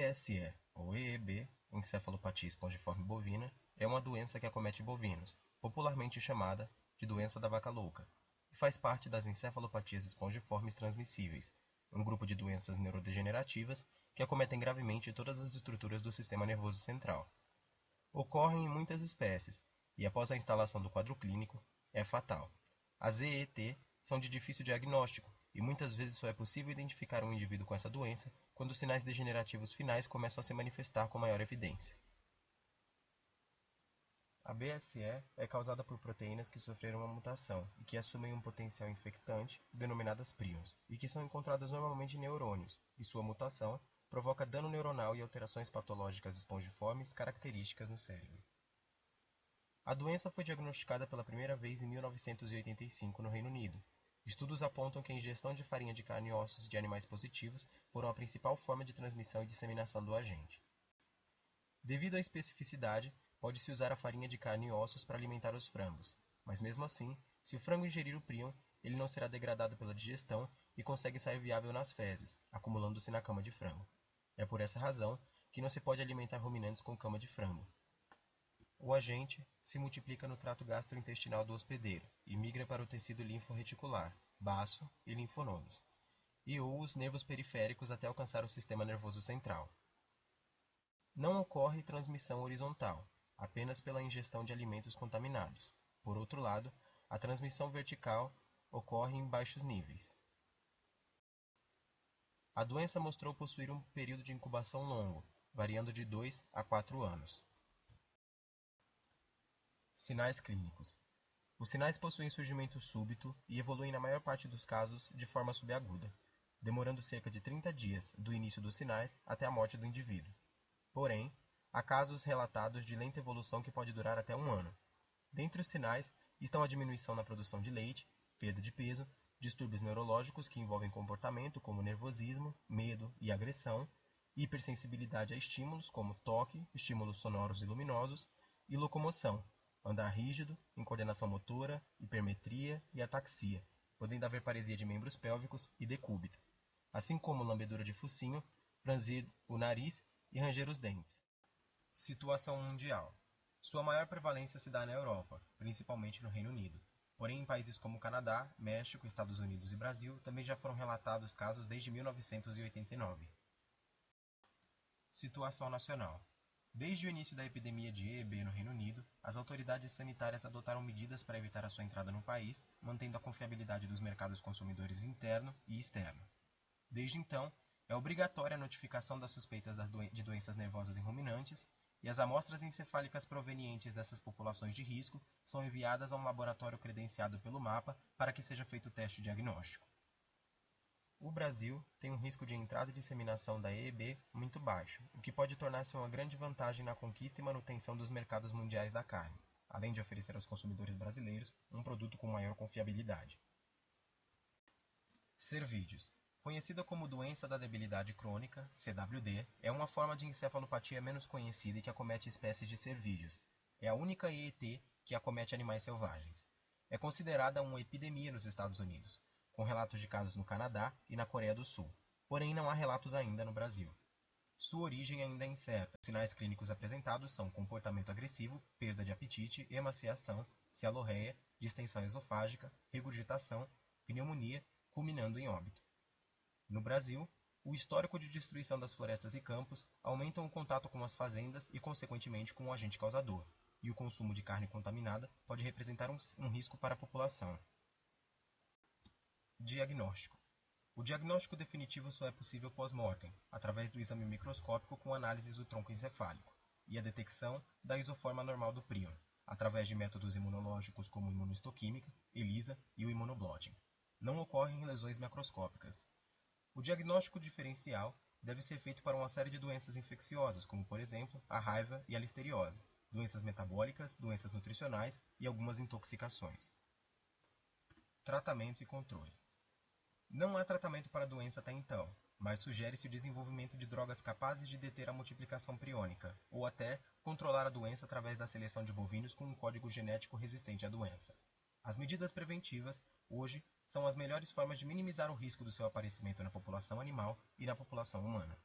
BSE, ou EEB, encefalopatia espongiforme bovina, é uma doença que acomete bovinos, popularmente chamada de doença da vaca louca, e faz parte das encefalopatias espongiformes transmissíveis, um grupo de doenças neurodegenerativas que acometem gravemente todas as estruturas do sistema nervoso central. Ocorrem em muitas espécies, e após a instalação do quadro clínico, é fatal. As EET são de difícil diagnóstico, e muitas vezes só é possível identificar um indivíduo com essa doença quando os sinais degenerativos finais começam a se manifestar com maior evidência. A BSE é causada por proteínas que sofreram uma mutação e que assumem um potencial infectante, denominadas prions, e que são encontradas normalmente em neurônios, e sua mutação provoca dano neuronal e alterações patológicas espongiformes características no cérebro. A doença foi diagnosticada pela primeira vez em 1985 no Reino Unido. Estudos apontam que a ingestão de farinha de carne e ossos de animais positivos foram a principal forma de transmissão e disseminação do agente. Devido à especificidade, pode-se usar a farinha de carne e ossos para alimentar os frangos, mas mesmo assim, se o frango ingerir o prion, ele não será degradado pela digestão e consegue sair viável nas fezes, acumulando-se na cama de frango. É por essa razão que não se pode alimentar ruminantes com cama de frango. O agente se multiplica no trato gastrointestinal do hospedeiro e migra para o tecido linforreticular, baço e linfonodos, ou os nervos periféricos até alcançar o sistema nervoso central. Não ocorre transmissão horizontal, apenas pela ingestão de alimentos contaminados. Por outro lado, a transmissão vertical ocorre em baixos níveis. A doença mostrou possuir um período de incubação longo, variando de 2 a 4 anos. Sinais clínicos. Os sinais possuem surgimento súbito e evoluem na maior parte dos casos de forma subaguda, demorando cerca de 30 dias do início dos sinais até a morte do indivíduo. Porém, há casos relatados de lenta evolução que pode durar até um ano. Dentre os sinais estão a diminuição na produção de leite, perda de peso, distúrbios neurológicos que envolvem comportamento como nervosismo, medo e agressão, hipersensibilidade a estímulos como toque, estímulos sonoros e luminosos, e locomoção, andar rígido, incoordenação motora, hipermetria e ataxia, podendo haver paresia de membros pélvicos e decúbito, assim como lambedura de focinho, franzir o nariz e ranger os dentes. Situação mundial. Sua maior prevalência se dá na Europa, principalmente no Reino Unido. Porém, em países como Canadá, México, Estados Unidos e Brasil também já foram relatados casos desde 1989. Situação nacional. Desde o início da epidemia de EEB no Reino Unido, as autoridades sanitárias adotaram medidas para evitar a sua entrada no país, mantendo a confiabilidade dos mercados consumidores interno e externo. Desde então, é obrigatória a notificação das suspeitas de doenças nervosas em ruminantes, e as amostras encefálicas provenientes dessas populações de risco são enviadas a um laboratório credenciado pelo MAPA para que seja feito o teste diagnóstico. O Brasil tem um risco de entrada e disseminação da EEB muito baixo, o que pode tornar-se uma grande vantagem na conquista e manutenção dos mercados mundiais da carne, além de oferecer aos consumidores brasileiros um produto com maior confiabilidade. Cervídeos. Conhecida como doença da debilidade crônica, CWD, é uma forma de encefalopatia menos conhecida e que acomete espécies de cervídeos. É a única EET que acomete animais selvagens. É considerada uma epidemia nos Estados Unidos, com relatos de casos no Canadá e na Coreia do Sul, porém não há relatos ainda no Brasil. Sua origem ainda é incerta. Os sinais clínicos apresentados são comportamento agressivo, perda de apetite, emaciação, cialorreia, distensão esofágica, regurgitação, pneumonia, culminando em óbito. No Brasil, o histórico de destruição das florestas e campos aumenta o contato com as fazendas e, consequentemente, com o agente causador, e o consumo de carne contaminada pode representar um risco para a população. Diagnóstico. O diagnóstico definitivo só é possível pós-mortem, através do exame microscópico com análises do tronco encefálico, e a detecção da isoforma normal do prion, através de métodos imunológicos como imunohistoquímica, ELISA e o imunoblotting. Não ocorrem lesões macroscópicas. O diagnóstico diferencial deve ser feito para uma série de doenças infecciosas, como por exemplo a raiva e a listeriose, doenças metabólicas, doenças nutricionais e algumas intoxicações. Tratamento e controle. Não há tratamento para a doença até então, mas sugere-se o desenvolvimento de drogas capazes de deter a multiplicação priônica, ou até controlar a doença através da seleção de bovinos com um código genético resistente à doença. As medidas preventivas, hoje, são as melhores formas de minimizar o risco do seu aparecimento na população animal e na população humana.